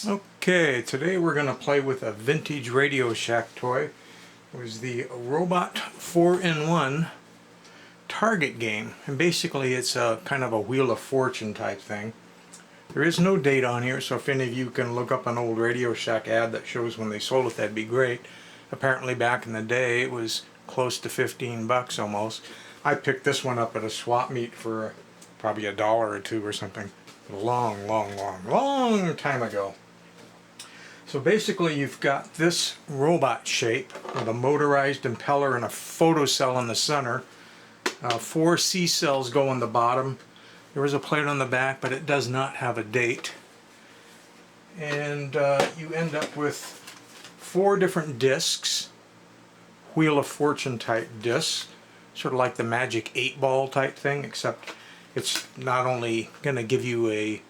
Okay, today we're going to play with a vintage Radio Shack toy. It was the Robot 4-in-1 target game, and basically it's a kind of a Wheel of Fortune type thing. There is no date on here, so if any of you can look up an old Radio Shack ad that shows when they sold it, that'd be great. Apparently back in the day it was close to 15 bucks almost. I picked this one up at a swap meet for probably $1 or $2 or something. Long time ago. So basically you've got this robot shape with a motorized impeller and a photocell in the center. 4 C cells go on the bottom. There is a plate on the back, but it does not have a date. And you end up with 4 different discs, Wheel of Fortune type discs, sort of like the Magic 8-ball type thing, except it's not only going to give you a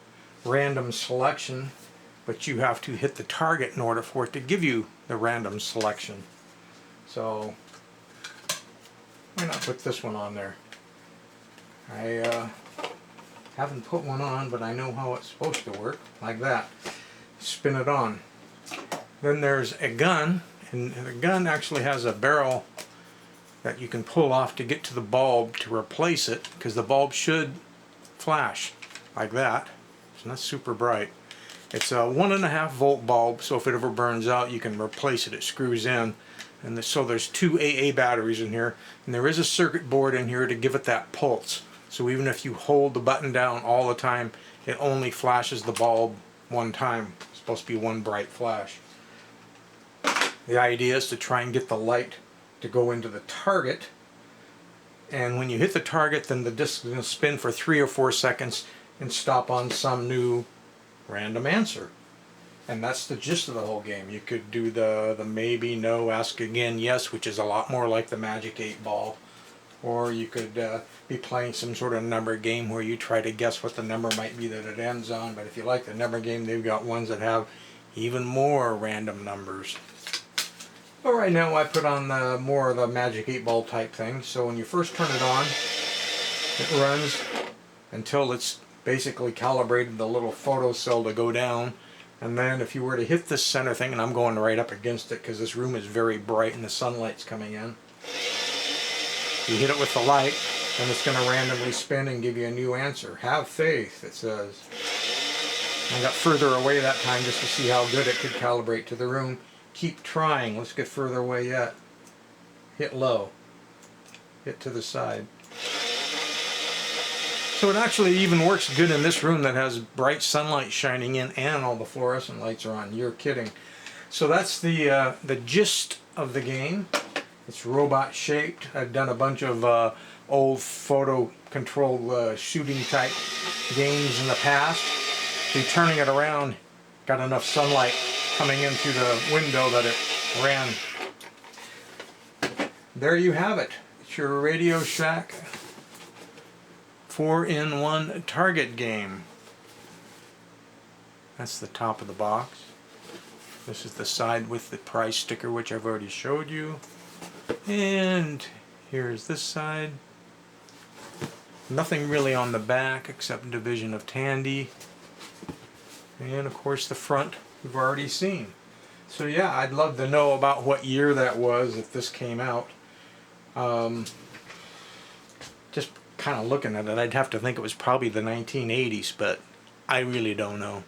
random selection, but you have to hit the target in order for it to give you the random selection. So why not put this one on there? I haven't put one on, but I know how it's supposed to work, like that. Spin it on. Then there's a gun, and the gun actually has a barrel that you can pull off to get to the bulb to replace it, because the bulb should flash like that. It's not super bright. It's a 1.5 volt bulb, so if it ever burns out you can replace it. It screws in, and so there's 2 AA batteries in here, and there is a circuit board in here to give it that pulse. So even if you hold the button down all the time, it only flashes the bulb one time. It's supposed to be one bright flash. The idea is to try and get the light to go into the target, and when you hit the target, then the disc is going to spin for 3 or 4 seconds and stop on some new random answer. And that's the gist of the whole game. You could do the maybe, no, ask again, yes, which is a lot more like the Magic 8-ball. Or you could be playing some sort of number game where you try to guess what the number might be that it ends on. But if you like the number game, they've got ones that have even more random numbers. But right now I put on more of the Magic 8-ball type thing. So when you first turn it on, it runs until it's basically calibrated the little photo cell to go down. And then if you were to hit this center thing, and I'm going right up against it because this room is very bright and the sunlight's coming in, you hit it with the light and it's going to randomly spin and give you a new answer. Have faith, it says. I got further away that time just to see how good it could calibrate to the room. Keep trying. Let's get further away yet. Hit low. Hit to the side. So it actually even works good in this room that has bright sunlight shining in and all the fluorescent lights are on. You're kidding. So that's the gist of the game. It's robot shaped. I've done a bunch of old photo control shooting type games in the past. So turning it around, got enough sunlight coming in through the window that it ran. There you have it. It's your Radio Shack 4-in-1 target game. That's the top of the box. This is the side with the price sticker, which I've already showed you. And here's this side. Nothing really on the back except Division of Tandy. And of course the front we've already seen. So yeah, I'd love to know about what year that was if this came out. Just kind of looking at it, I'd have to think it was probably the 1980s, but I really don't know.